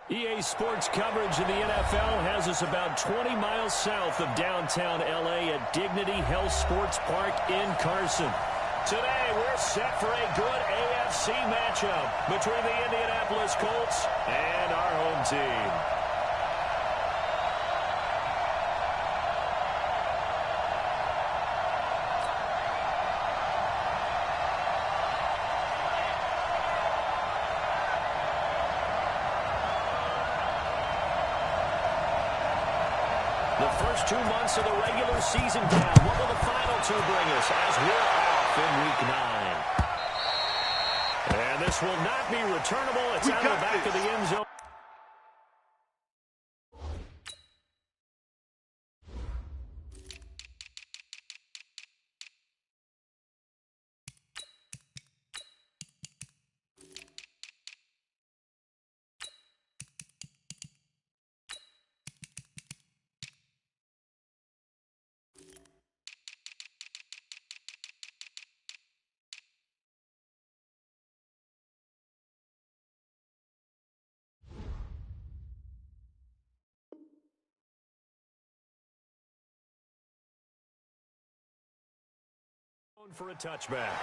EA Sports coverage of the NFL has us about 20 miles south of downtown L.A. at Dignity Health Sports Park in Carson. Today, we're set for a good AFC matchup between the Indianapolis Colts and our home team. The first 2 months of the regular season down. What will the final two bring us as we're off in Week 9? And this will not be returnable. It's out of the back of the end zone. For a touchback.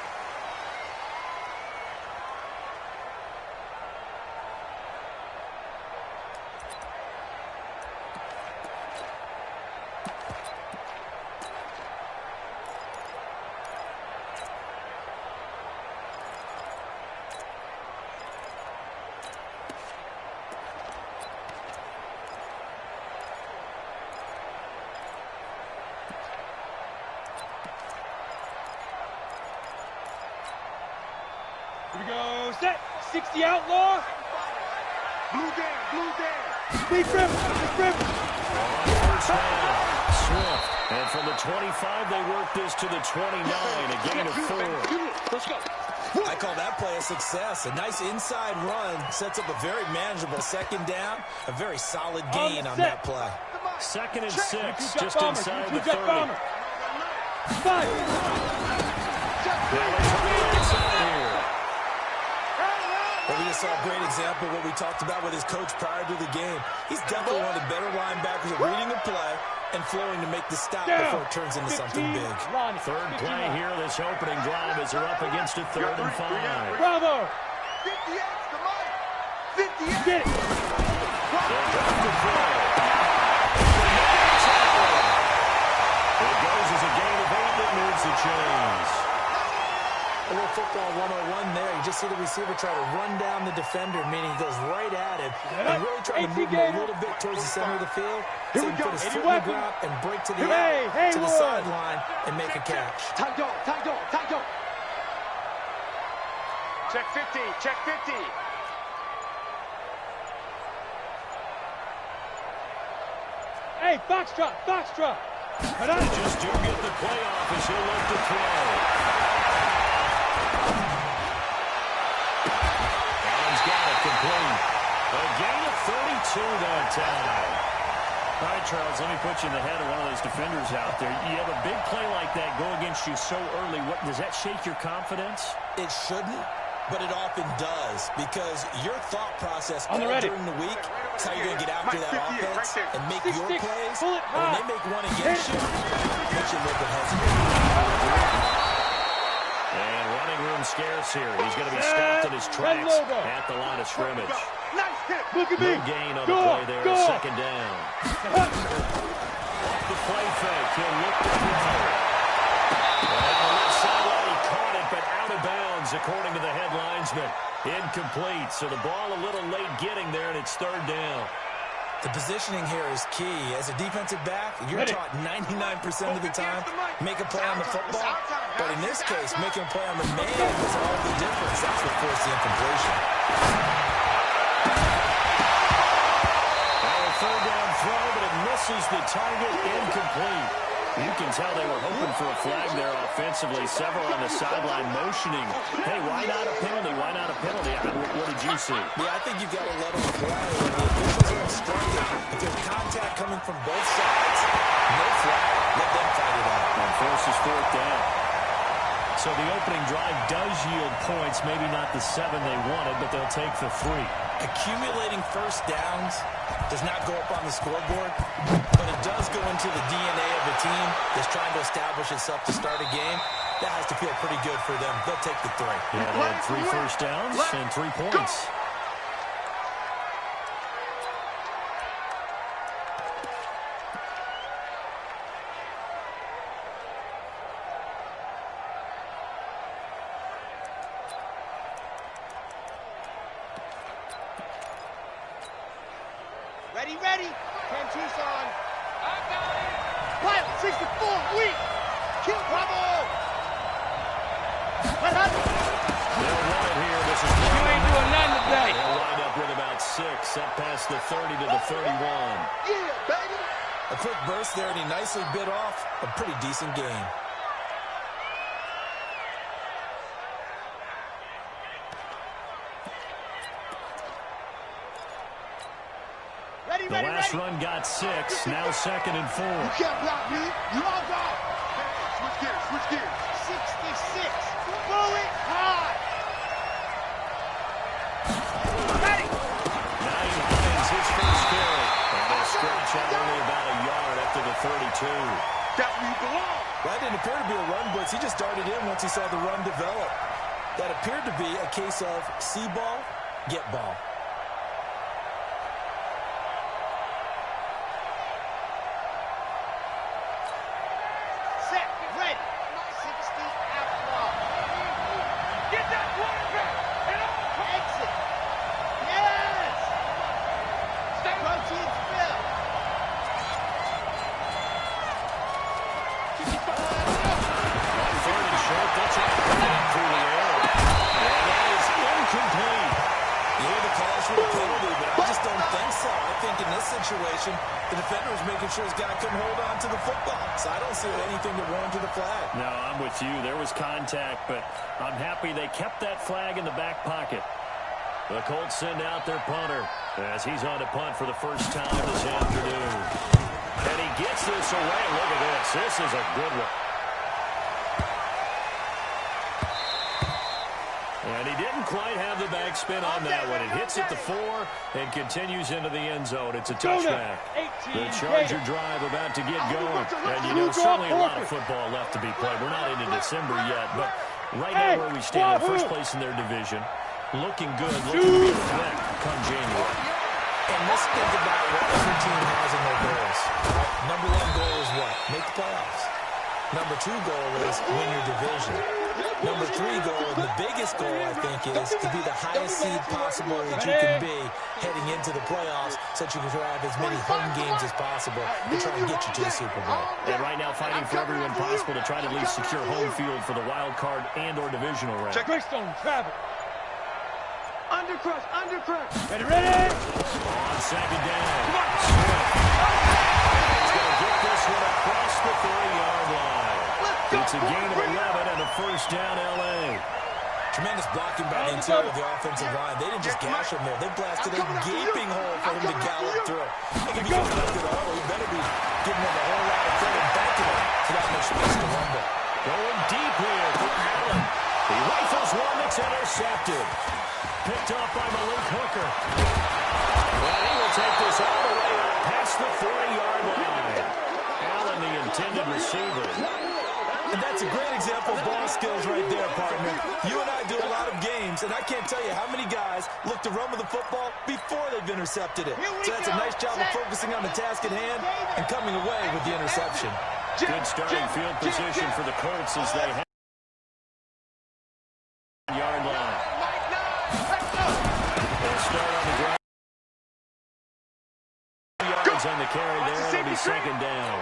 Here we go, set, 60 outlaw. Blue down. Speed trip. First down, Swift. And from the 25, they work this to the 29, a gain of 4. Let's go. I call that play a success. A nice inside run sets up a very manageable second down. A very solid gain on that play. Second and 6, just inside the 30. Five. Well, we just saw a great example of what we talked about with his coach prior to the game. He's definitely one of the better linebackers at reading the play and flowing to make the stop before it turns into something big. Third play here, this opening drive as they're up against a 3rd and 5. Bravo. 58. Get it. It goes as a gain of 8 that moves the chains. A little football 101 there. You just see the receiver try to run down the defender, meaning he goes right at him and really trying to move him a little bit towards the center of the field. So he can put his foot in the ground and break to the to the sideline and make a catch. Tight dog. Check 50. Hey, foxtrot. They just do get the play off as he'll look to throw. Got it complete. A gain of 32 that time. All right, Charles, let me put you in the head of one of those defenders out there. You have a big play like that go against you so early. What does that shake your confidence? It shouldn't, but it often does because your thought process during the week is how you're going to get after that offense and make your plays. And when they make one against you, it makes you a little bit hesitant. And running room scarce here. He's going to be stopped in his tracks at the line of scrimmage. Nice hit. Look at me. No gain on the play there. Second down. Off the play fake. He'll look to throw. On the left sideline, he caught it, but out of bounds, according to the head linesman. Incomplete. So the ball a little late getting there, and it's 3rd down. The positioning here is key. As a defensive back, you're taught 99% of the time, make a play on the football. But in this case, making a play on the man was all the difference. That's what forced the incompletion. A 3rd down throw, but it misses the target. Incomplete. You can tell they were hoping for a flag there offensively. Several on the sideline motioning. Hey, why not a penalty? Why not a penalty? What did you see? Yeah, I think you've got to let them play. When the officials are instructed, if there's contact coming from both sides, no flag. Let them fight it out. And forces 4th down. So the opening drive does yield points, maybe not the 7 they wanted, but they'll take the 3. Accumulating first downs does not go up on the scoreboard, but it does go into the DNA of a team that's trying to establish itself to start a game. That has to feel pretty good for them. They'll take the 3. Yeah, they had 3 first downs and 3 points. Ready, ready. 10 Tucson. I got it. Pilot 64, weak. Kill Bravo. They'll run it here. This is You ain't doing nothing today. They'll wind up with about 6, up past the 30 to the 31. Yeah, baby. A quick burst there, and he nicely bit off a pretty decent game. Ready, The ready, last ready. run got 6, now 2nd and 4. You can't block me. You all got. Switch gears, switch gears. 66. Blow it hard. Ready. Naeem Hines, his first carry. And they'll stretch out only about a yard up to the 32. That's where you belong. That didn't appear to be a run blitz. He just darted in once he saw the run develop. That appeared to be a case of see ball, get ball. Set. Ready. 60 outlaw. Get that quarterback. And on. Exit. Yes. Protein spill. Third and short, they'll try to put it up through the air. And that is incomplete. You hear the calls for the penalty, but I just don't think so. I think in this situation, the defender was making sure his guy couldn't hold on to the football. So I don't see anything to warrant to the flag. No, I'm with you. There was contact, but I'm happy they kept that flag in the back pocket. The Colts send out their punter as he's on to punt for the first time this afternoon. And he gets this away. Look at this. This is a good one. And he didn't quite have the backspin on that one. It hits at the 4 and continues into the end zone. It's a touchback. The Charger drive about to get going. And, you know, certainly a lot of football left to be played. We're not into December yet, but right now where we stand in first place in their division, looking good, looking to be a threat come January. And let's think about what every team has in their goals. Number 1 goal is what? Make the playoffs. Number 2 goal is win your division. Number 3 goal, and the biggest goal, I think, is to be the highest seed possible that you can be heading into the playoffs so that you can have as many home games as possible to try and get you to the Super Bowl. And right now fighting for everyone possible to try to at least secure home field for the wild card and or divisional round. Greystone, travel. Undercrush, undercrush. Ready, ready. On second down. He's going to get this one across the 30-yard line. It's a gain of 11 and a first down, L.A. Tremendous blocking by the interior of the offensive line. They didn't just gash him there. They blasted a gaping hole for him to gallop through. If he goes back to the hole, he better be giving him a whole lot of credit and banking him for that much space to rumble. Going deep here for Allen. He rifles one that's intercepted. Picked off by Malik Hooker. And he will take this all the way up past the 40-yard line. Allen, the intended receiver. And that's a great example of ball skills right there, partner. You and I do a lot of games, and I can't tell you how many guys look to run with the football before they've intercepted it. So that's a nice job of focusing on the task at hand and coming away with the interception. Good starting field position for the Colts as they have yard line. They'll start on the ground. Yards on the carry there. It'll be second down.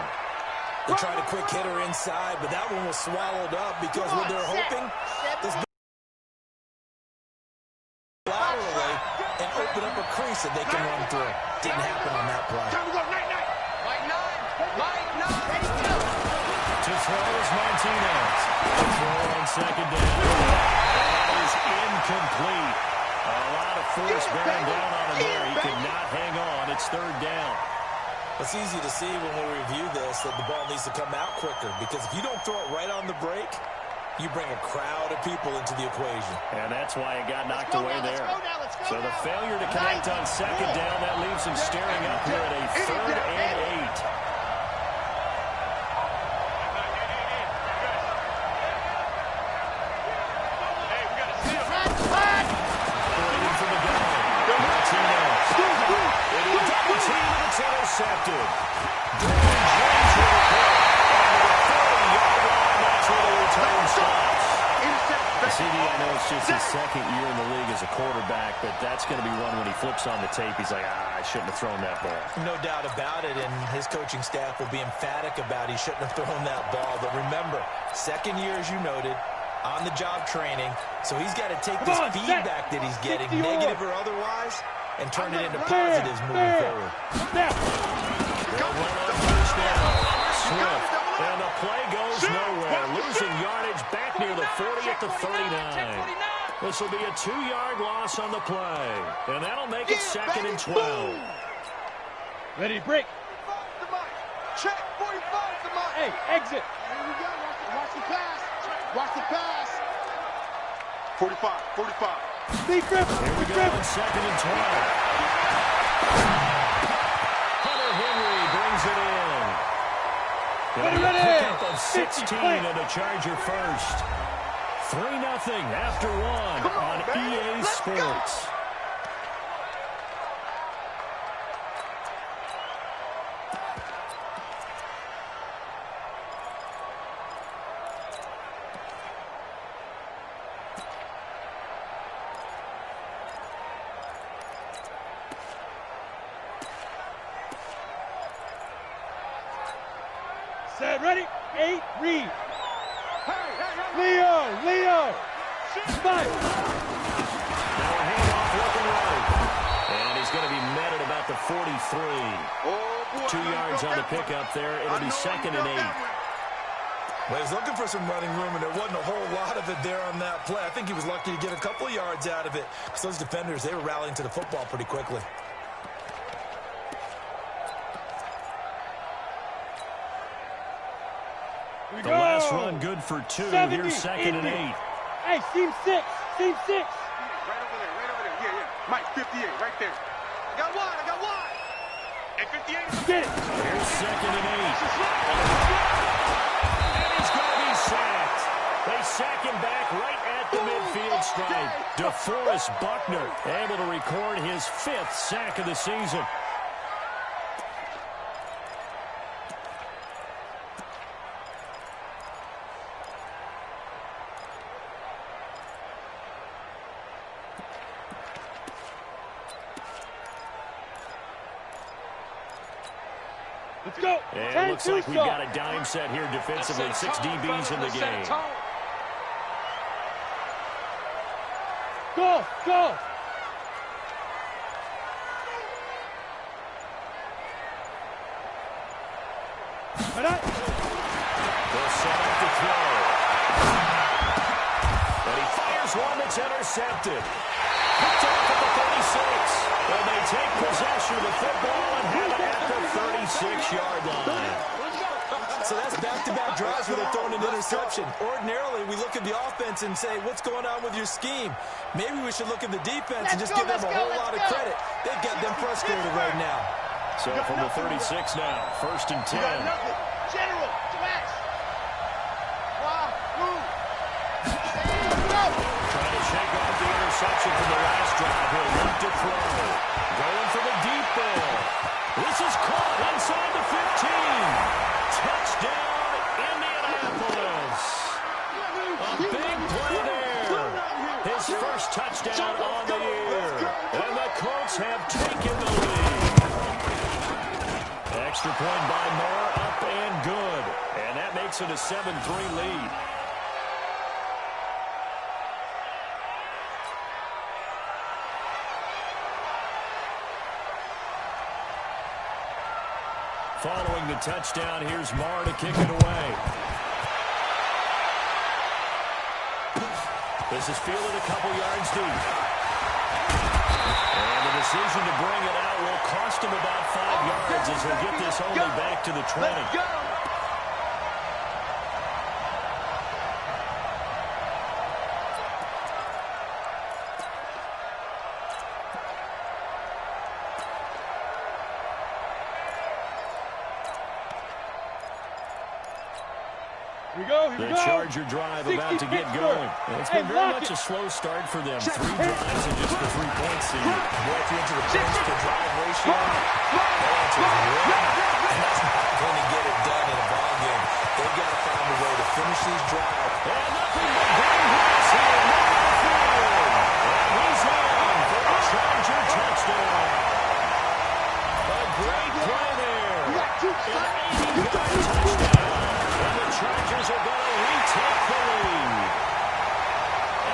They tried a quick hitter inside, but that one was swallowed up because what they're hoping is laterally and open up a crease that they can run through. Didn't happen on that play. Time to go, night, night. To throw is Martinez. The throw on second down. That is incomplete. A lot of force bearing down on him there. He could not hang on. It's third down. It's easy to see when we review this that the ball needs to come out quicker because if you don't throw it right on the break, You bring a crowd of people into the equation. And that's why it got knocked away there. So the failure to connect on second down, that leaves him staring up here at a 3rd and 8. Waiting for the gun. Martinez. It is double team, and it's intercepted. James with a hit. And the 40-yard line, that's where the return stops. CD, I know it's just his second year in the league as a quarterback, but that's going to be one when he flips on the tape. He's like, I shouldn't have thrown that ball. No doubt about it, and his coaching staff will be emphatic about he shouldn't have thrown that ball. But remember, second year, as you noted, on-the-job training, so he's got to take this feedback that he's getting, negative or otherwise, and turn it into positives moving forward. And the play goes nowhere. Losing yardage back near the 40 at the 39. This will be a 2-yard loss on the play. And that'll make it 2nd and 12. Ready to break. Check, 45 to my. Hey, exit. Here we go. Watch the pass. Watch the pass. 45, 45. Big grip. Here we go on 2nd and 12. Hunter Henry brings it in. Going to be a pickup of 16 and a Charger first. 3-0 after 1 on EA Sports. Set, ready, 8, read. Leo. Spike. Now a handoff looking right. And he's going to be met at about the 43. 2 yards on the pickup there. It'll be 2nd and 8. Well, he's looking for some running room, and there wasn't a whole lot of it there on that play. I think he was lucky to get a couple of yards out of it, because those defenders, they were rallying to the football pretty quickly. The last run good for 2. Here's 2nd and 8. Hey, seam 6. Seam 6. Right over there. Yeah. Mike, 58, right there. I got one. And 58. Get it. Here's 2nd and 8. And he's going to be sacked. They sack him back right at the midfield stripe. DeForest Buckner able to record his 5th sack of the season. Let's go. And it looks like we've got a dime set here defensively. 6 DBs in the game. Go. They'll set up to throw. And he fires one that's intercepted. Picked off at the 36. And they take possession of the football and have it at the 36-yard line. So that's back-to-back drives where they're throwing an interception. Ordinarily, we look at the offense and say, what's going on with your scheme? Maybe we should look at the defense and just give them a whole lot of credit. They've got them frustrated right now. So from the 36 now, 1st and 10. General, Max. Trying to shake off the interception from the last drive. He'll look to throw. Going for the deep ball. This is caught inside the 15. Touchdown, Indianapolis. A big play there. His first touchdown on the year. And the Colts have taken the lead. Extra point by Moore, up and good. And that makes it a 7-3 lead. Following the touchdown, here's Marr to kick it away. This is fielded a couple yards deep. And the decision to bring it out will cost him about 5 yards as he'll get this only back to the 20. The Charger drive about to get going. It's been very much a slow start for them. 3 drives and just the 3 points here. If you're into the points to drive ratio, the answer is 1. And that's not going to get it done in a ball game. They've got to find a way to finish these drives. And nothing but green grass here. And he's in for a Charger touchdown. A great play there. An 80-yard touchdown. And the Chargers are going to retake the lead.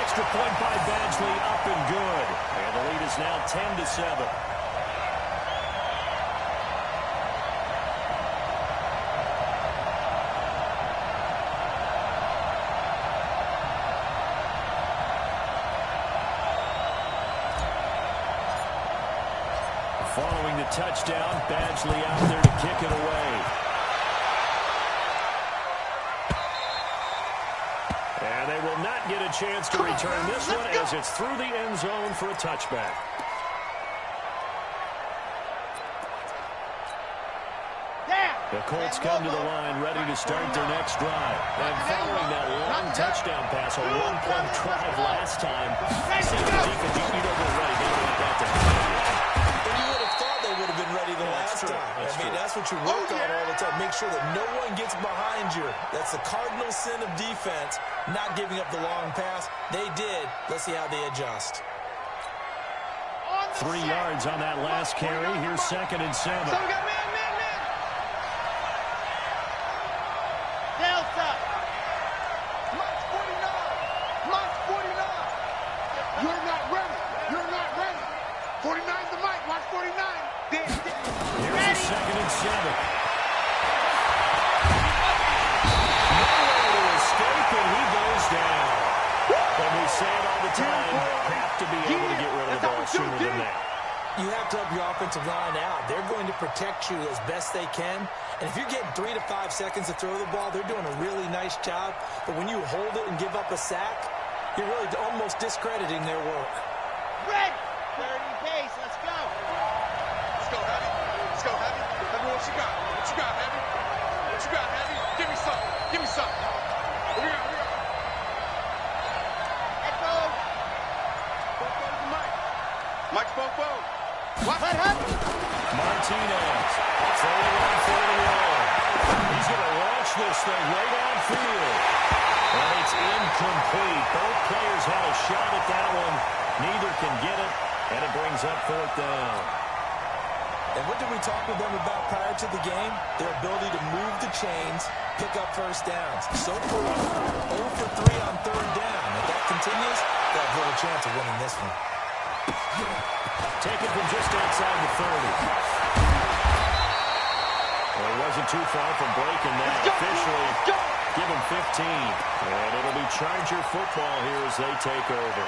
Extra point by Badgley, up and good. And the lead is now 10-7. Following the touchdown, Badgley out there to kick it away. And they will not get a chance to return this one as it's through the end zone for a touchback. The Colts come to the line ready to start their next drive. And following that long touchdown pass, a 1-point drive last time, see the defense, you don't go ready. They want that to happen. Would have been ready the last time. That's what you work on all the time. Make sure that no one gets behind you. That's the cardinal sin of defense, not giving up the long pass. They did. Let's see how they adjust. 3 yards on that last carry. Here's 2nd and 7. So we got man. Delta. March 49. You're not ready. 49's the mic. Watch 49. Here's the 2nd and 7. Nowhere to escape, and he goes down. And we say it all the time, have to be able to get rid of the ball sooner than that. You have to help your offensive line out. They're going to protect you as best they can. And if you're getting 3 to 5 seconds to throw the ball, they're doing a really nice job. But when you hold it and give up a sack, you're really almost discrediting their work. Ready. 30 pace. Let's go. Let's go, Heavy. Let me what you got. What you got, Heavy? Give me something. Here we go. Echo. Bofo's the mic. Mike Bofo. What happened? Martinez. Throwing on 4th and long. He's going to launch this thing right downfield. And it's incomplete. Both players had a shot at that one. Neither can get it. And it brings up 4th down. And what did we talk with them about prior to the game? Their ability to move the chains, pick up first downs. So far, 0 for 3 on 3rd down. If that continues, they have little chance of winning this one. Take it from just outside the 30. Well, he wasn't too far from breaking that. Officially, give him 15. And it'll be Charger football here as they take over.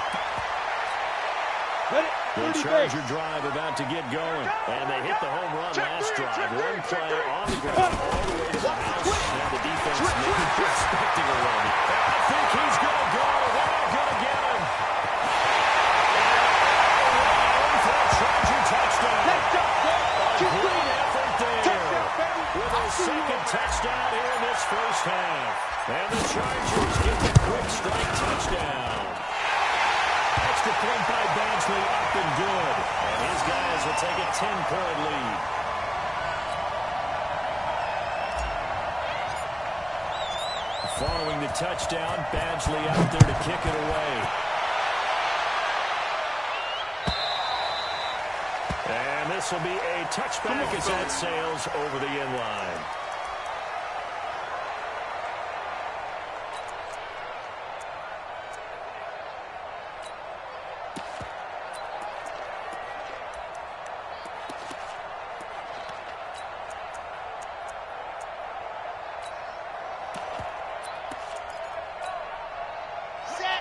The Charger drive about to get going. And they hit the home run last drive. One play on the ground all the way to the house. Now the defense maybe expecting a run. I think he's going to go. They're not going to get him. And for a Charger touchdown. A great effort there. With a 2nd touchdown here in this first half. And the Chargers get the quick strike touchdown. Extra point by Badgley, up and good. And his guys will take a 10-point lead. Following the touchdown, Badgley out there to kick it away. And this will be a touchback as that sails over the end line.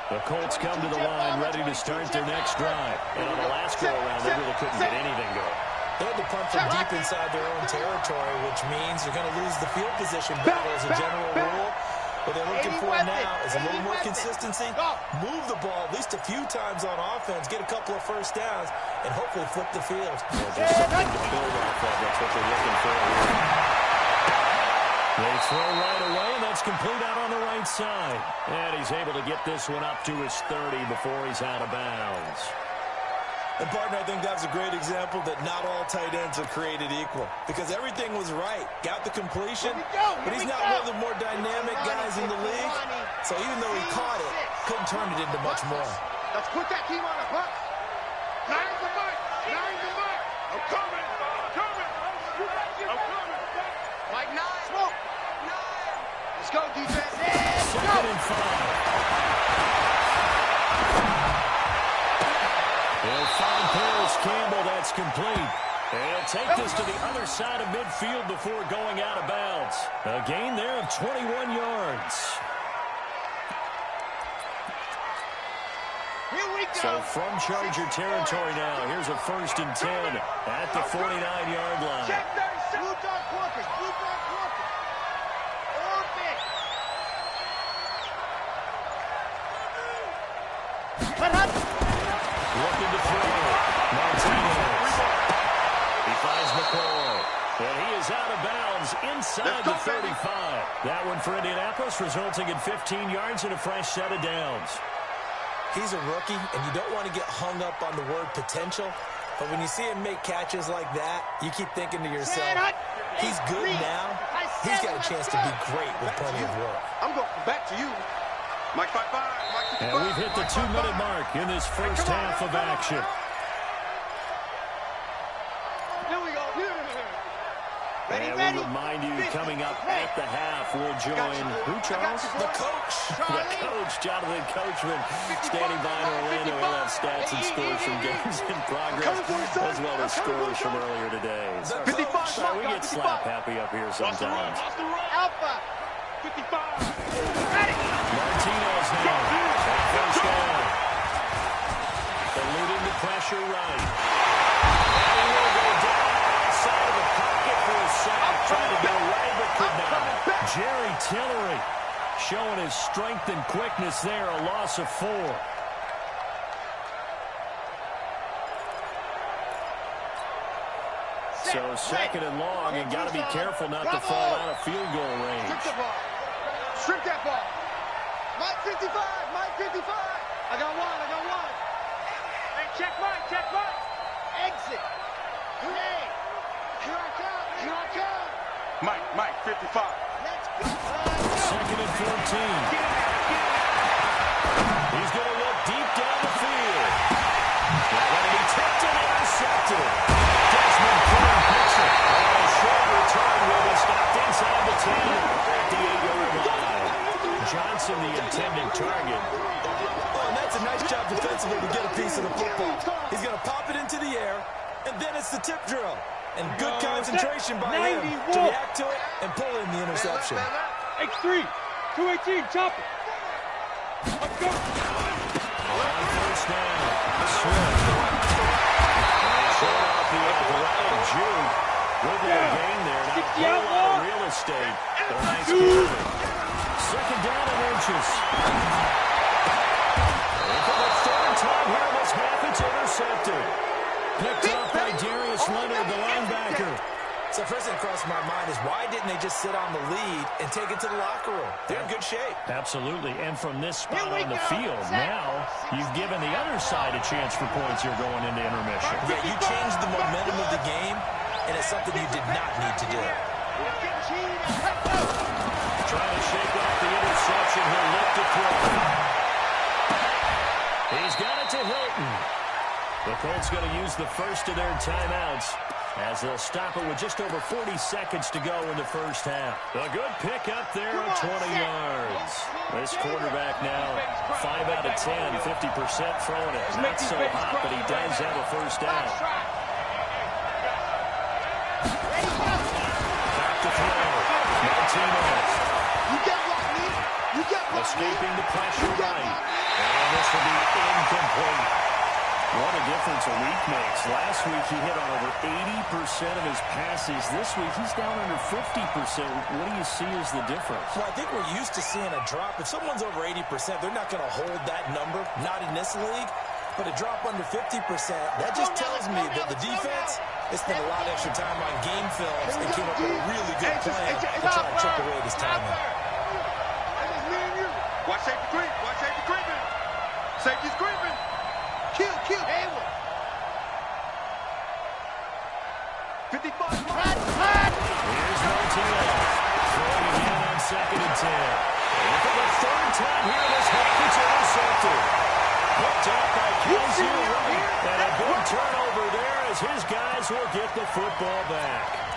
The Colts come to the line ready to start their next drive. And on the last go-around, they really couldn't get anything going. They had to punt from deep inside their own territory, which means they're going to lose the field position battle as a general rule. What they're looking for now is a little more consistency, move the ball at least a few times on offense, get a couple of first downs, and hopefully flip the field. Well, just something to build off of. That's what they're looking for here. They throw right away, and that's complete out on the right side. And he's able to get this one up to his 30 before he's out of bounds. And, partner, I think that's a great example that not all tight ends are created equal. Because everything was right. Got the completion, but he's not one of the more dynamic guys in the league. So even though he caught it, couldn't turn it into much more. Let's put that team on a buck. Nine's the buck. Nine's the buck. I'm coming. I'm coming. I'm coming. Mike, 9. Smoke. 9. Let's go, defense. Second and 5. They'll find Paris Campbell. That's complete. And he'll take this to the other side of midfield before going out of bounds. A gain there of 21 yards. Here we go. So from Charger territory now, here's a 1st and 10 at the 49-yard line. Check 36. Blue dog quarters. Blue dog quarters. Orbit. Looking to throw. Martinez. He finds McCoy. And he is out of bounds inside the 35. That one for Indianapolis, resulting in 15 yards and a fresh set of downs. He's a rookie, and you don't want to get hung up on the word potential. But when you see him make catches like that, you keep thinking to yourself, he's good now. He's got a chance to be great with plenty of work. I'm going back to you. Mike 5-5. Mike 55. And we've hit the 2-minute mark in this first half of action. Here we go. And we remind you, coming up at the half, we'll join who, Charles? The coach. The coach, Jonathan Coachman, standing by in Orlando. He'll have stats and scores from games in progress, as well as scores from earlier today. So we get slap happy up here sometimes. Alpha. 55. Martinez now. First down. Eluding the pressure right. And he will go down outside of the pocket for a sack. Trying to go right, but could not. Jerry Tillery showing his strength and quickness there. A loss of 4. So second and long, and got to be careful not to fall out of field goal range. Strip the ball. Strip that ball. Mike 55. Mike 55. I got one. Hey, check Mike. Exit. Hey. Here I come. Mike 55. Let's go. Second and 14. He's going to look deep down the field. Now going to be tipped and intercepted. Desmond King picks it. A short return will be stopped inside the 10 at the 8-yard line. Johnson, the intended target. Oh, and that's a nice job defensively to get a piece of the football. He's going to pop it into the air, and then it's the tip drill. And good concentration by him to react to it and pull in the interception. X3, 218, chop it. Let's go. On first down, Swift. And showing off the athletic juke. With a gain there. Not a whole lot of real estate. But a nice carry. Second down and inches. And for the third time here in this half, it's intercepted. Picked up by Darius Leonard, the linebacker. So first thing that crossed my mind is why didn't they just sit on the lead and take it to the locker room? They're in good shape. Absolutely. And from this spot on the field, now you've given the other side a chance for points here going into intermission. Yeah, you changed the momentum of the game, and it's something you did not need to do. Trying to shake off the interception. He'll look to throw. He's got it to Hilton. The Colts going to use the first of their timeouts as they'll stop it with just over 40 seconds to go in the first half. A good pick up there of 20 yards. This quarterback now 5 out of 10, 50% throwing it. Not so hot, but he does have a first down. Back to throw. Martinez. Escaping the pressure right. And this will be incomplete. What a difference a week makes. Last week he hit on over 80% of his passes. This week he's down under 50%. What do you see as the difference? Well, I think we're used to seeing a drop. If someone's over 80%, they're not going to hold that number, not in this league. But a drop under 50%, that just tells me that the defense They spent a lot of extra time on game films and came up with a really good plan to try to chip away this timing. Watch safety creep. Watch safety creeping. Safety's creeping. Kill. Hayward. 55. Here's Martinez. Throwing again on 2nd and 10. And for the 3rd time here this half, it's intercepted. Picked up by Kelsey Wright. And a big turnover there as his guys will get the football back.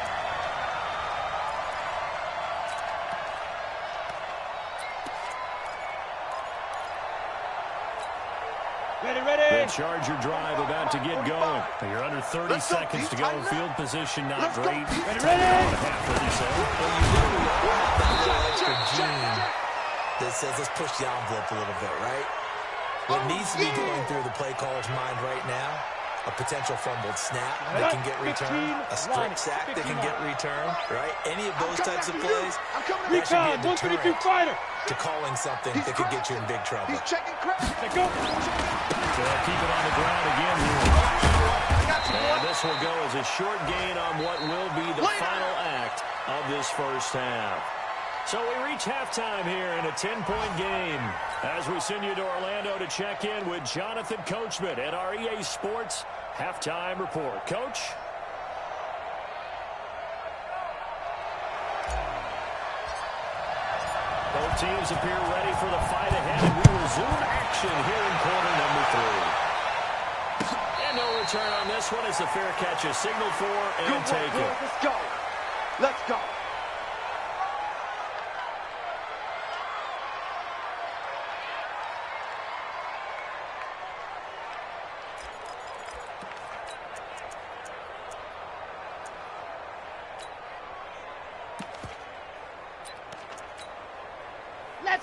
Ready. The Charger drive about to get going. You're under 30 seconds to go. Field position not great. Ready. Half 37. Well, you literally all have that little extra gene that says let's push the envelope a little bit, right? What needs to be going through the play caller's mind right now, a potential fumbled snap that can get returned, a strip sack that can get returned, right? Any of those types of plays, that should be a deterrent to calling something that could get you in big trouble. He's checking cracks. Go. They'll keep it on the ground again here. And this will go as a short gain on what will be the final act of this first half. So we reach halftime here in a 10-point game as we send you to Orlando to check in with Jonathan Coachman at our EA Sports Halftime Report. Coach? Both teams appear ready for the fight ahead, and we resume action here in quarter number 3. And no return on this one as the fair catch is signaled for and taken. Let's go.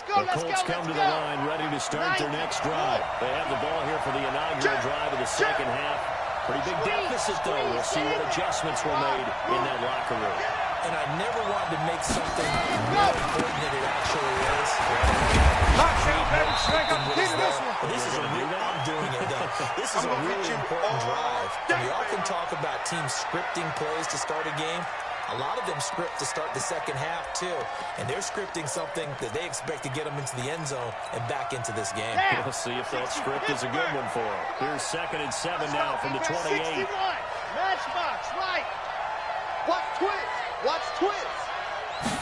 The Colts come to the line ready to start their next drive. They have the ball here for the inaugural drive of the second half. Pretty big deficit, though. We'll see what adjustments were made in that locker room. And I never wanted to make something more important than it actually is. This is a real, I'm doing it, though. This is a really important drive. And we often talk about teams scripting plays to start a game. A lot of them script to start the second half, too. And they're scripting something that they expect to get them into the end zone and back into this game. We'll see if that script is a good one for them. Here's 2nd and 7 now from the 28. 61. Matchbox, right. Watch twins.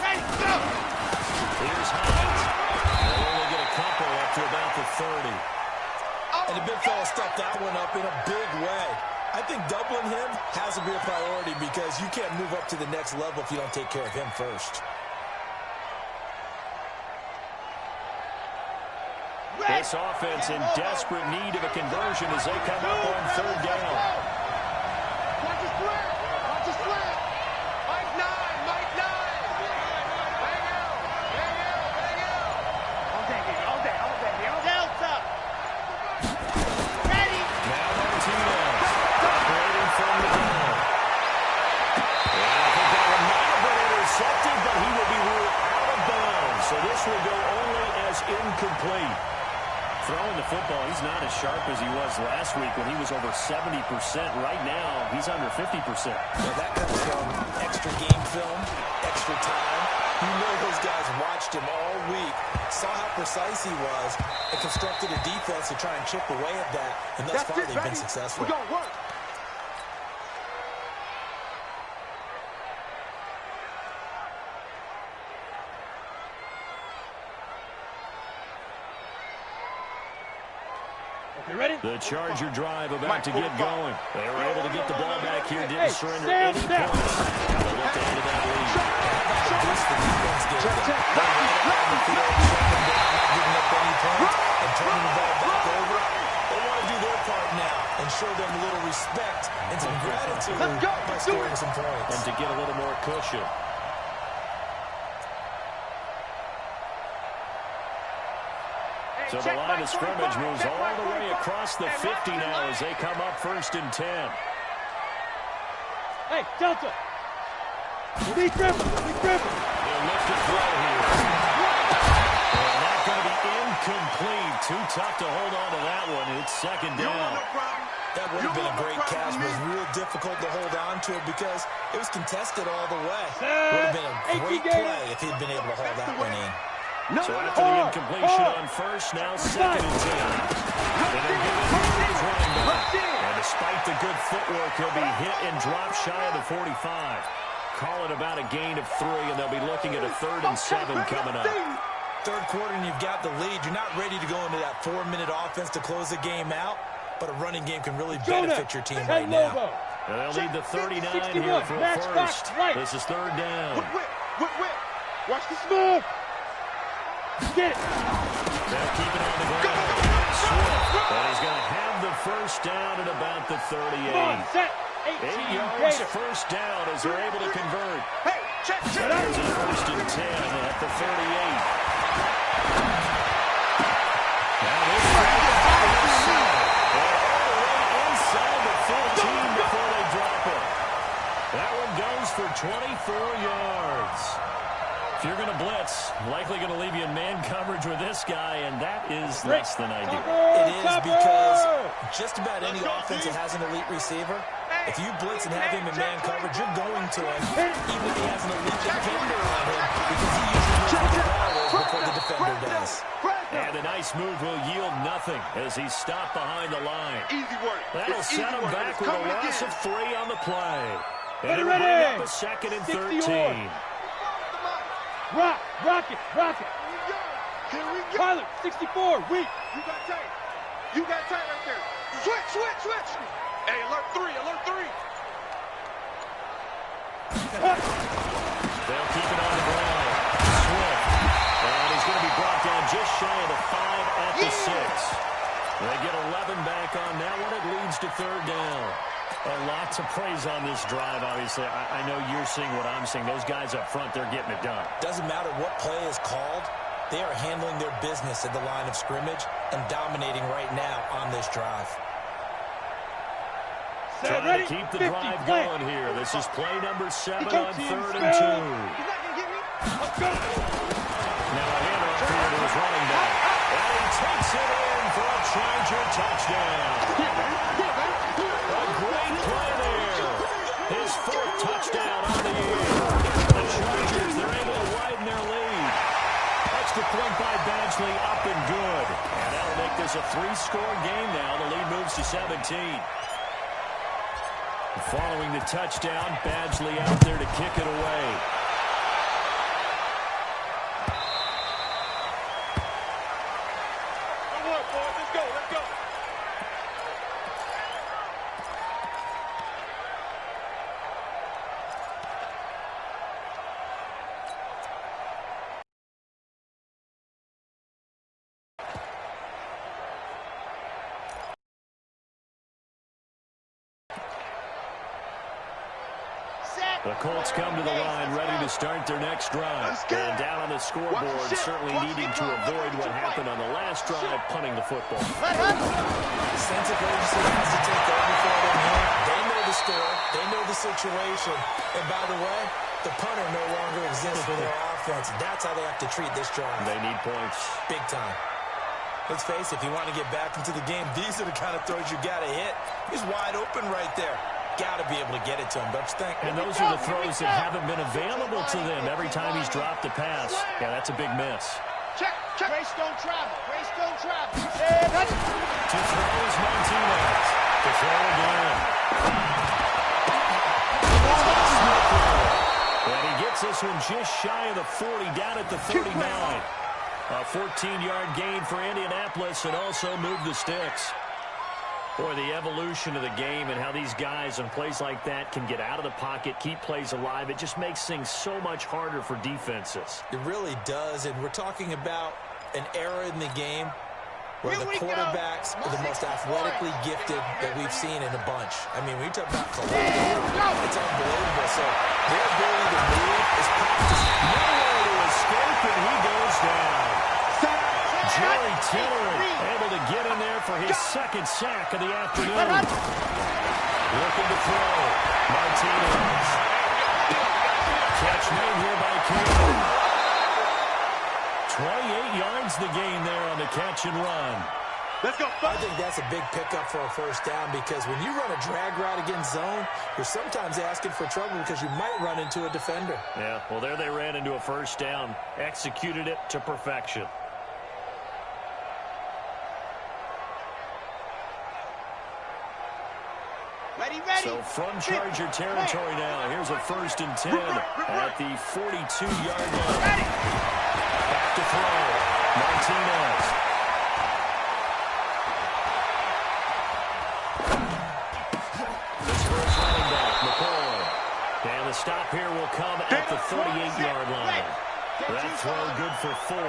Ready, go. Here's Hines. They'll only get a couple up to about the 30. And the big fella stepped that one up in a big way. I think doubling him has to be a priority because you can't move up to the next level if you don't take care of him first. This offense in desperate need of a conversion as they come up on 3rd down. Watch his flat. Mike 9. Bang out. All day. Delta. Ready. Now Martinez operating from the ball. And I think that one might have been intercepted, but he will be ruled out of bounds. So this will go only as incomplete. Throwing the football, he's not as sharp as he was last week when he was over 70%. Right now, he's under 50%. Well, that comes from extra game film, extra time. You know those guys watched him all week, saw how precise he was, and constructed a defense to try and chip away at that. And thus far, they've been successful. We're going to work. You ready? The Charger drive about to get going. They were able to get the ball back here, didn't surrender any points. They look to end that lead. Boost the defense game. Not giving up any points and turning the ball back over. They want to do their part now and show them a little respect and some gratitude by scoring some points. And to get a little more cushion. So the line of scrimmage moves all the way across the 50 now as they come up 1st and 10. Hey, Delta. Lee Griffin. They'll lift it throw here. And that's going to be incomplete. Too tough to hold on to that one. It's 2nd down. That would have been a great catch, but it was real difficult to hold on to it because it was contested all the way. Would have been a great play if he'd been able to hold that one in. So after the incompletion on first, now 2nd and 10. And they're giving him running back. And despite the good footwork, he'll be hit and drop shy of the 45. Call it about a gain of 3, and they'll be looking at a 3rd and 7 coming up. Third quarter and you've got the lead. You're not ready to go into that 4-minute offense to close the game out, but a running game can really benefit your team right now. And they'll lead the 39 here for a first. This is 3rd down. Watch the move. Get it. They'll keep it on the ground. Swift. And he's going to have the first down at about the 38. 8 yards first down as they're able to convert. Hey, check. There's a 1st and 10 at the 38. Now this inside the 15 before they drop it. That one goes for 24 yards. If you're going to blitz, likely going to leave you in man coverage with this guy, and that is less than ideal. It is because just about any offense that has an elite receiver, if you blitz and have him in man coverage, you're going to him, even if he has an elite defender on him, because he usually knows where the ball is before the defender does. And a nice move will yield nothing as he's stopped behind the line. Easy work. That'll set him back with a loss of 3 on the play. And it'll bring up a 2nd and 13. Rock it. Here we go. Tyler, 64, weak. You got tight right there. Switch. Hey, alert 3. They'll keep it on the ground. Swift. And he's going to be brought down just shy of the 5 at the 6. They get 11 back on that one. It leads to 3rd down. Lots of praise on this drive, obviously. I know you're seeing what I'm seeing. Those guys up front, they're getting it done. Doesn't matter what play is called. They are handling their business at the line of scrimmage and dominating right now on this drive. Trying to keep the drive going here. This is play number 7 on 3rd and 2. He's not going to get me. Let's go. Now a handoff here to his running back. And he takes it in for a Charger touchdown. A great play there. His 4th touchdown on the year. The Chargers, they're able to widen their lead. Extra point by Badgley, up and good. And that'll make this a 3-score game now. The lead moves to 17. Following the touchdown, Badgley out there to kick it away. Good work, boys. Let's go. The Colts come to the line, ready to start their next drive. And down on the scoreboard, certainly needing to avoid what happened on the last drive, punting the football. Sense of urgency has to take over for them here. They know the score. They know the situation. And by the way, the punter no longer exists for their offense. That's how they have to treat this drive. They need points. Big time. Let's face it, if you want to get back into the game, these are the kind of throws you got to hit. He's wide open right there. Got to be able to get it to him, don't you think? And those are the throws that haven't been available to them every time he's dropped a pass. Yeah, that's a big miss. Check. Grace don't travel. To throw is Martinez. To throw again. And he gets this one just shy of the 40, down at the 39. A 14-yard gain for Indianapolis, and also move the sticks. Boy, the evolution of the game and how these guys on plays like that can get out of the pocket, keep plays alive, it just makes things so much harder for defenses. It really does, and we're talking about an era in the game where the quarterbacks are the most athletically gifted that we've seen in a bunch. I mean, when you talk about it's unbelievable. So their ability to move is practiced. Nowhere to escape, and he goes down. Jerry Tillery able to get in there for his 2nd sack of the afternoon. Looking to throw. Martinez. Catch made here by Campbell. 28 yards the gain there on the catch and run. Let's go. I think that's a big pickup for a first down because when you run a drag route against zone, you're sometimes asking for trouble because you might run into a defender. Yeah, well, there they ran into a first down. Executed it to perfection. Ready. So from Charger territory now, here's a 1st and 10 at the 42-yard line. Back to throw. Martinez. This first running back, McCoy. And the stop here will come at the 38-yard line. That throw good for 4.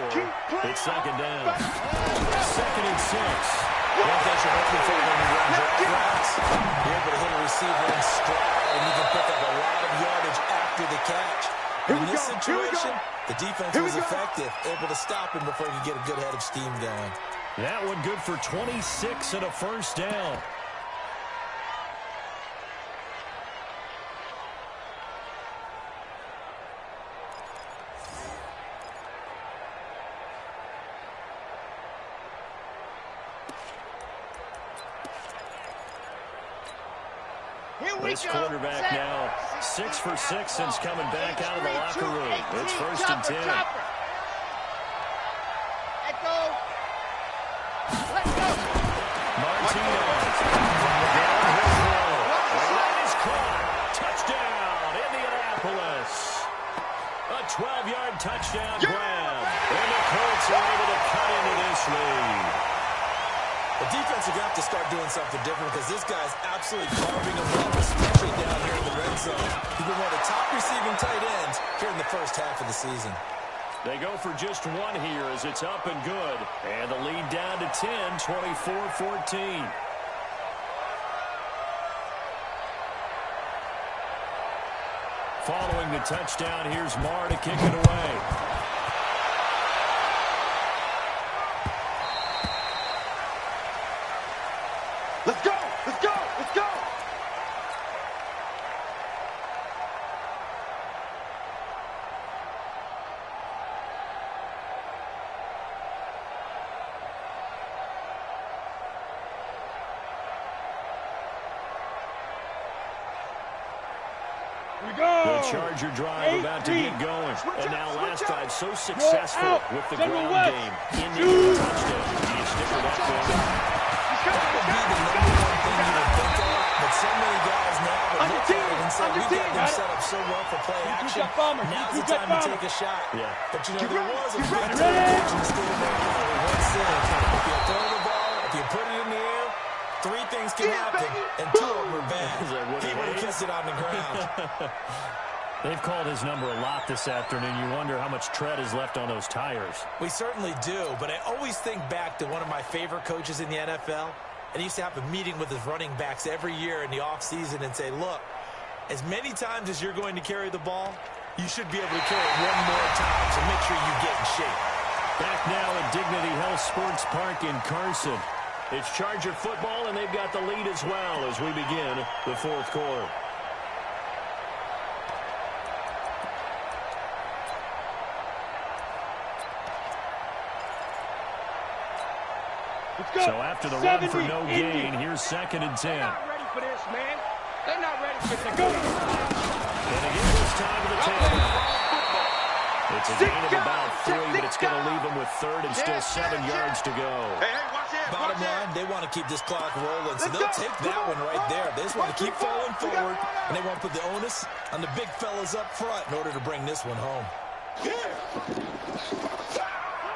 It's 2nd down. 2nd and 6. One thing you're looking for when you run drag routes, you're able to hit a receiver in stride, and you can pick up a lot of yardage after the catch. In this situation, the defense was effective, able to stop him before he could get a good head of steam going. That one good for 26 and a first down. This quarterback now 6 for 6 since coming back out of the locker room. It's 1st and 10. Let's go. Martinez from the downhill throw. That is caught. Touchdown, Indianapolis. A 12-yard touchdown grab. And the Colts are able to cut into this lead. The defense is going to have to start doing something different because this guy's absolutely carving them up, especially down here in the red zone. He's been one of the top receiving tight ends here in the first half of the season. They go for just one here as it's up and good. And the lead down to 10, 24-14. Following the touchdown, here's Marr to kick it away. Let's go. The Charger drive about to get going. And now last drive so successful with the ground game. In the touchdown. Do you stick with that one? That would be the number one thing you would think of, but so many guys now would look at it and say, we got them set up so well for play action. Now's the time to take a shot. Yeah. But, you know, there was a big action still there. One said, if you throw the ball, if you put it in the air, 3 things can happen, and 2 of them are bad. He would have kissed it on the ground. They've called his number a lot this afternoon. You wonder how much tread is left on those tires. We certainly do, but I always think back to one of my favorite coaches in the NFL, and he used to have a meeting with his running backs every year in the offseason and say, look, as many times as you're going to carry the ball, you should be able to carry it one more time, so make sure you get in shape. Back now at Dignity Health Sports Park in Carson. It's Charger football, and they've got the lead as well as we begin the 4th quarter. So after the run for no gain, here's 2nd and 10. They're not ready for this, man. They're not ready for this. Go. And again, this time to the tailback. It's a gain of about 3, but it's going to leave them with 3rd and still 7 yards to go. Hey, watch it. Bottom line, they want to keep this clock rolling, so they'll take that one right there. They just want to keep falling forward, and they want to put the onus on the big fellas up front in order to bring this one home.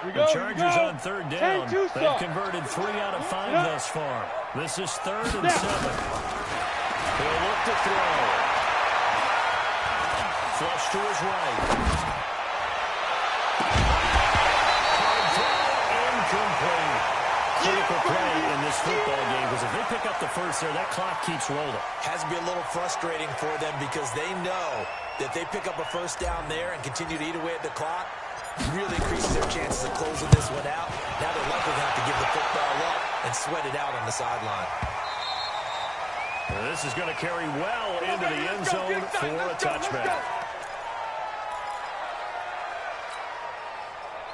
The Chargers on 3rd down. They've converted 3 out of 5 thus far. This is 3rd and 7. He'll look to throw. Flush to his right. Hard throw, incomplete. Critical play in this football game because if they pick up the first there, that clock keeps rolling. Has to be a little frustrating for them because they know that they pick up a first down there and continue to eat away at the clock, really increases their chances of closing this one out. Now they're likely going to have to give the football up and sweat it out on the sideline. This is going to carry well into the end zone for a touchback.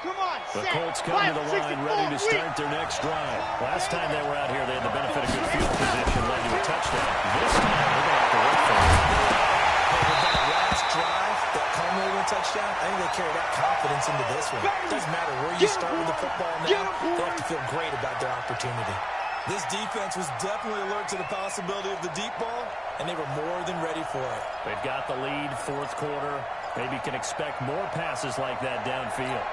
Come on. The Colts come to the line ready to start their next drive. Last time they were out here, they had the benefit of good field position, led to a touchdown. This time, they're going to have to work for it. With that last drive, that culminated in a touchdown, I think they carry that confidence into this one. It doesn't matter where you start with the football now, they have to feel great about their opportunity. This defense was definitely alert to the possibility of the deep ball, and they were more than ready for it. They've got the lead, fourth quarter. Maybe can expect more passes like that downfield.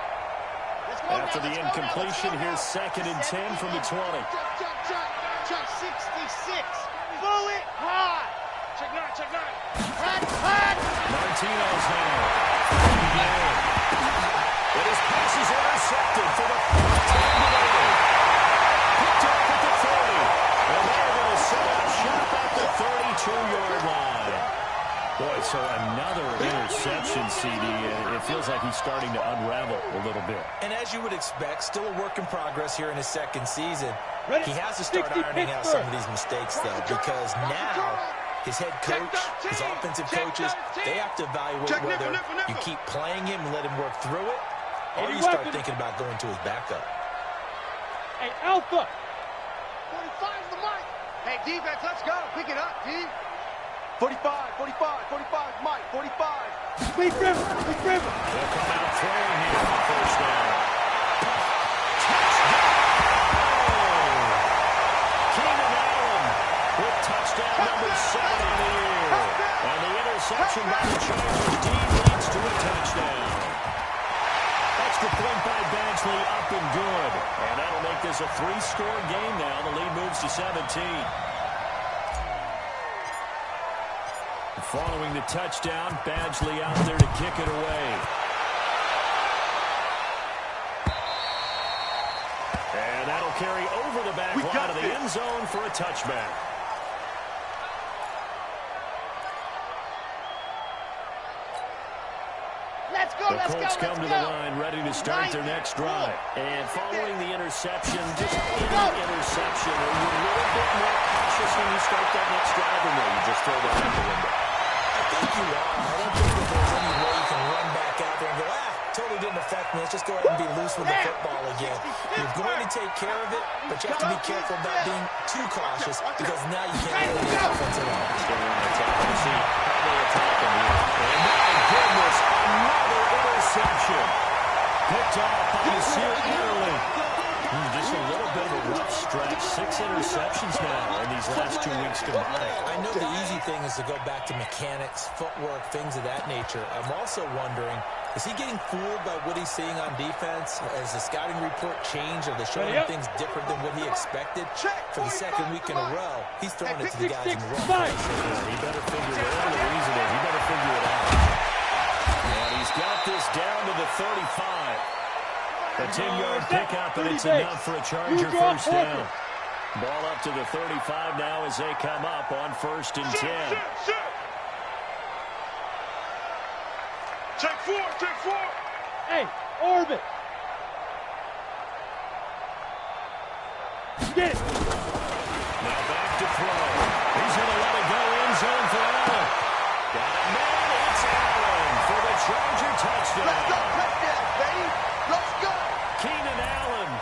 After the incompletion, here's 2nd and 10 from the 20. Check 66. Pull it hard. Check 9, check 9. Hot. Martino's now. But his pass is intercepted for the 4th time today. Picked off at the 30. And they're going to set up shop at the 32-yard line. Boy, so another interception, CD. It feels like he's starting to unravel a little bit. And as you would expect, still a work in progress here in his 2nd season. He has to start ironing out some of these mistakes, though, because now his head coach, his offensive coaches, they have to evaluate whether you keep playing him and let him work through it, or you start thinking about going to his backup. Hey, Alpha. 45's the mic. Hey, defense, let's go. Pick it up, D. 45, 45, 45, Mike, 45. Big River. They'll come out throwing here on first down. Keenan Allen with touchdown number 7 on the year. And the interception by the Chargers. D leads to a touchdown. Extra point by Badgley, up and good. And that'll make this a 3-score game now. The lead moves to 17. Following the touchdown, Badgley out there to kick it away. And that'll carry over the back line of the end zone for a touchback. Let's go, The Colts come to the line, ready to start their next drive. And following the interception, just any interception, are you a little bit more cautious when you start that next drive, or no, you just throw that out the window? I think you are. I don't think that there's any way you can run back out there and go, totally didn't affect me. Let's just go ahead and be loose with the football again. You're going to take care of it, but you have to be careful about being too cautious because now you can't really the offense at all. Still on the top. Let's see how they attack him here. And my goodness, another interception. Picked off by Nasir Adderley. Just a little bit of a rough stretch. 6 interceptions now in these last 2 weeks combined. I know the easy thing is to go back to mechanics, footwork, things of that nature. I'm also wondering, is he getting fooled by what he's seeing on defense? Has the scouting report changed? Are they showing him things different than what he expected? For the 2nd week in a row, he's throwing it to the guys in the wrong place. He better figure whatever the reason is, he better figure it out. And he's got this down to the 35. A 10-yard pickup, and it's enough for a Charger first down. Ball up to the 35 now as they come up on 1st and 10. Check 4, check 4. Hey, orbit. Get it. Now back to throw. He's going to let it go in zone for Allen. Got it, man. It's Allen for the Charger touchdown. Let's go, touchdown, baby. Let's go. Keenan Allen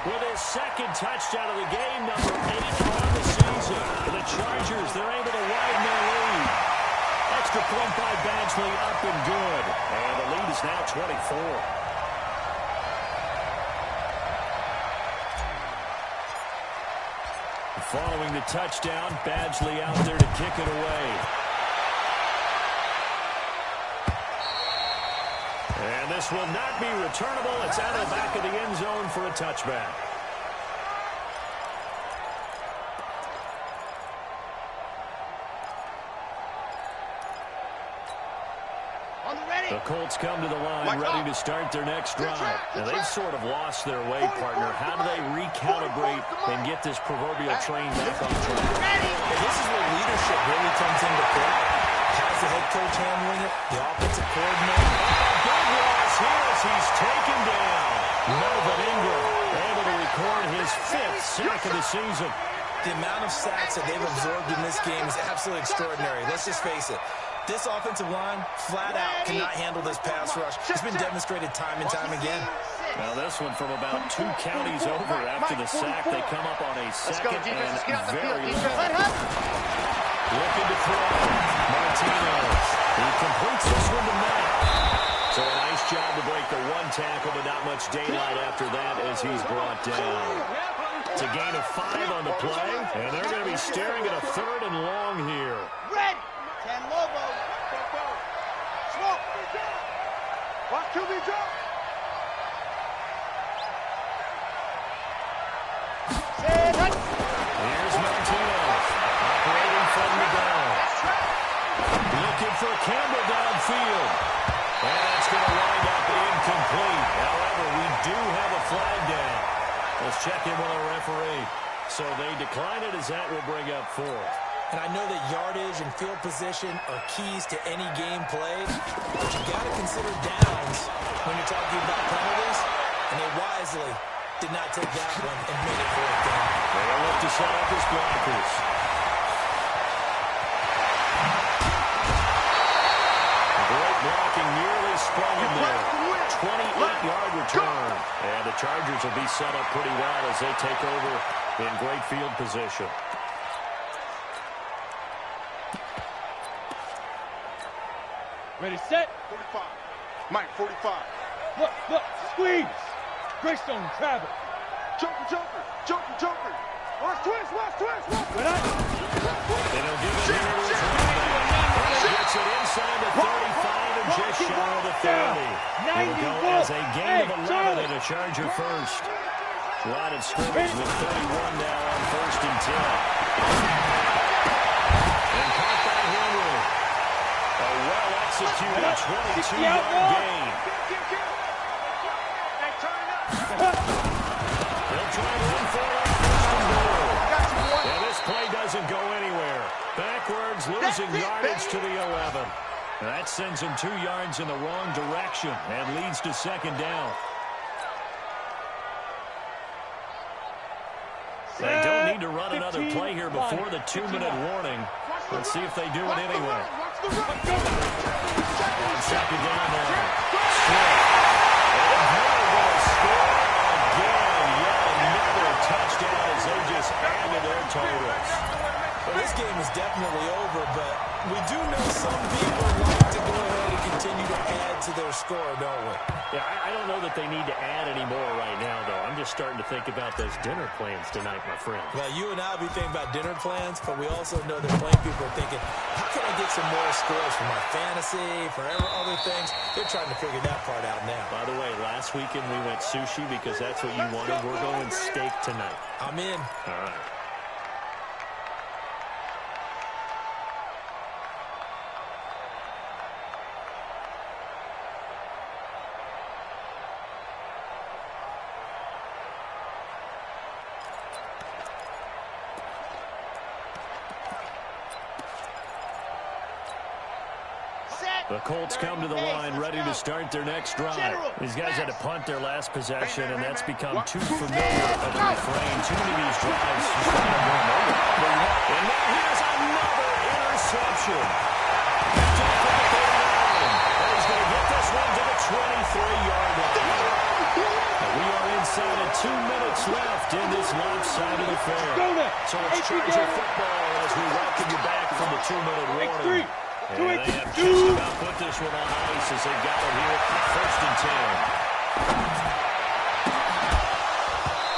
with his 2nd touchdown of the game, number 8 on the season. The Chargers, they're able to widen their lead. Extra point by Badgley, up and good. And the lead is now 24. Following the touchdown, Badgley out there to kick it away. And this will not be returnable. It's out of the back of the end zone for a touchback. The Colts come to the line ready to start their next drive. Now, they've sort of lost their way, partner. How do they recalibrate and get this proverbial train back on track? And this is where leadership really comes into play. How's the head coach handling it? The offensive coordinator. Big loss here as he's taken down. Melvin Ingram able to record his 5th sack of the season. The amount of sacks that they've absorbed in this game is absolutely extraordinary. Let's just face it. This offensive line, flat out, cannot handle this pass rush. It's been demonstrated time and time again. Now this one from about 2 counties over after the sack. They come up on a second and very long. Looking to throw. Martinez. He completes this one to Matt. So a nice job to break the 1 tackle, but not much daylight after that as he's brought down. It's a gain of 5 on the play, and they're going to be staring at a 3rd and long here. Red. 10 Lobo. Smoke. Watch QB jump. Here's Martinez. Operating from the down. Looking for Campbell downfield. And that's going to wind up incomplete. However, we do have a flag down. Let's check in with our referee. So they decline it as that will bring up 4th. And I know that yardage and field position are keys to any game played, but you got to consider downs when you're talking about penalties, and they wisely did not take that one and made it 4th down. They'll look to set up his blockers. Great blocking, nearly sprung him there. 28-yard return. And the Chargers will be set up pretty well as they take over in great field position. Ready, set. 45. Mike, 45. Look, squeeze. Greystone, travel. Joker. Watch twist. Good eye. They don't give it here to his running back. Gets it inside the 35 and just shy of the 30. He'll go as a gain of 11 and a Charger first. Line of scrimmage with 31 now on 1st and 10. And caught by Henry. A well-executed 22-yard gain. Hey, turn it up. They'll try to run for it on 1st and goal. And this play doesn't go anywhere. Backwards, losing yardage to the 11. That sends him 2 yards in the wrong direction and leads to 2nd down. They don't need to run another play here before the 2-minute warning. Let's see if they do it anyway. On 2nd down now. Score again. Yet another touchdown as they just added their totals. Well, this game is definitely over, but we do know some people like to go ahead and continue to add to their score, don't we? Yeah, I don't know that they need to add any more right now, though. I'm just starting to think about those dinner plans tonight, my friend. Well, you and I will be thinking about dinner plans, but we also know that plenty of people are thinking, how can I get some more scores for my fantasy, for other things? They're trying to figure that part out now. By the way, last weekend we went sushi because that's what you wanted. We're going steak tonight. I'm in. All right. The Colts come to the line, ready to start their next drive. These guys had to punt their last possession, and that's become too familiar of a refrain. Too many of these drives just kind of run over. And now here's another interception. And he's going to get this one to the 23-yard line. And we are inside of 2 minutes left in this lopsided affair. So it's Charger football as we welcome you back from the 2-minute warning. And they have just about put this one on ice as they got it here at 1st and 10.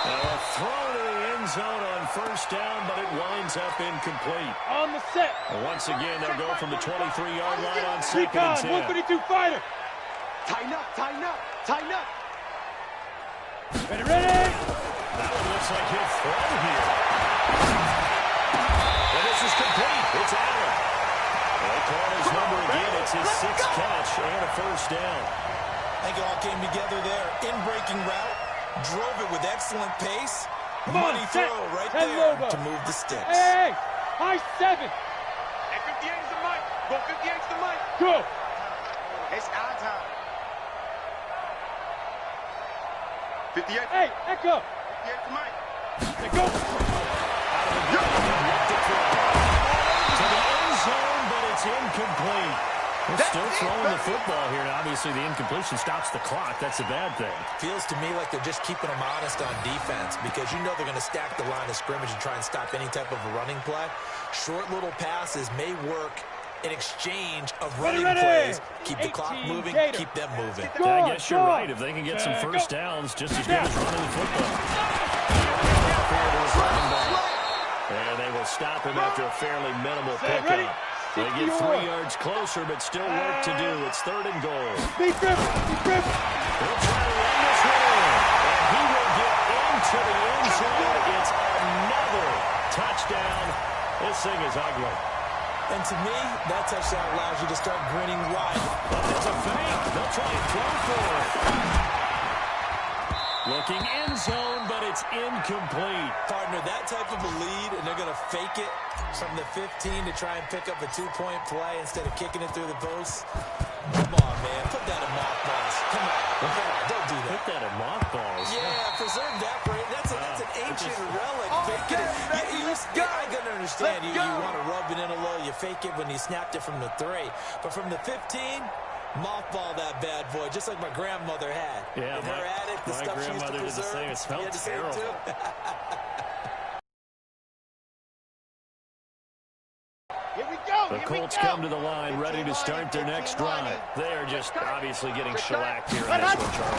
Now a throw to the end zone on 1st down, but it winds up incomplete. On the set. And once again, they'll go from the 23-yard line on 2nd and 10. 152 fighter. Tighten up. Ready. That one looks like he'll throw here. And this is complete. It's Allen. They call his number again. It's his 6th catch and a 1st down. I think it all came together there. In-breaking route, drove it with excellent pace. Money throw right there to move the sticks. Hey, high 7. Hey, 58 is the mic. Go 58 is the mic. Go. It's our time. 58. Hey, echo. 58 is the mic. Hey, go. To the end zone, but it's incomplete. They're still throwing the football here, and obviously the incompletion stops the clock. That's a bad thing. Feels to me like they're just keeping them honest on defense because you know they're going to stack the line of scrimmage and try and stop any type of a running play. Short little passes may work in exchange of running plays. Keep the clock moving, keep them moving. I guess you're right. If they can get some first downs, just as good as running the football. And they will stop him after a fairly minimal pickup. They get 3 yards closer, but still work to do. It's 3rd and goal. Deep dribble. He'll try to run this one in, and he will get into the end zone. It's another touchdown. This thing is ugly. And to me, that touchdown allows you to start grinning wide. But there's a fake. They'll try and throw for it. Looking end zone, but it's incomplete. Partner, that type of a lead, and they're going to fake it from the 15 to try and pick up a 2-point play instead of kicking it through the post. Come on, man. Put that in mothballs. Come on. Don't do that. Put that in mothballs. Yeah, preserve that for it. That's an ancient relic. Fake it. I can understand. You want to rub it in a little. You fake it when you snapped it from the 3. But from the 15... mothball that bad boy, just like my grandmother had. Yeah, her attic, the stuff she used to preserve. Did the same. It smelled terrible. Here we go. The Colts come to the line, ready to start their next drive. They are just obviously getting shellacked here in this one, Charles.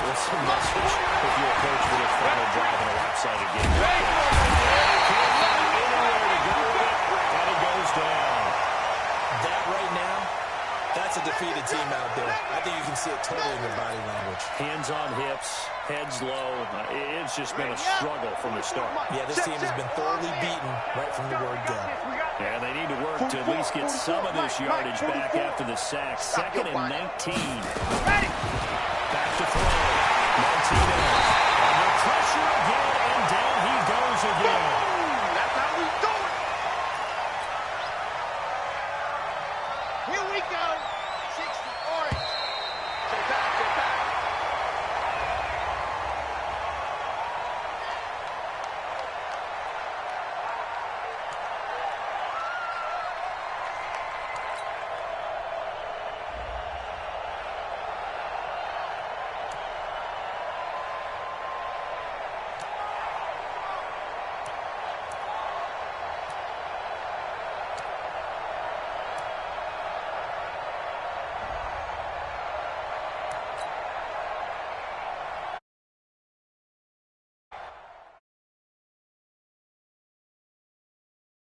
What's the message if you're a coach for this final drive in a lopsided game? Can't find anywhere to go with it, and it goes down. That right now, that's a defeated team out there. I think you can see it totally in their body language. Hands on hips, heads low. It's just been a struggle from the start. Yeah, this team has been thoroughly beaten right from the word go. Yeah, they need to work to at least get some of this yardage back after the sack. 2nd and 19. Back to throw. Martinez. Under pressure again, and down he goes again. That's how we do it. Here we go. 60.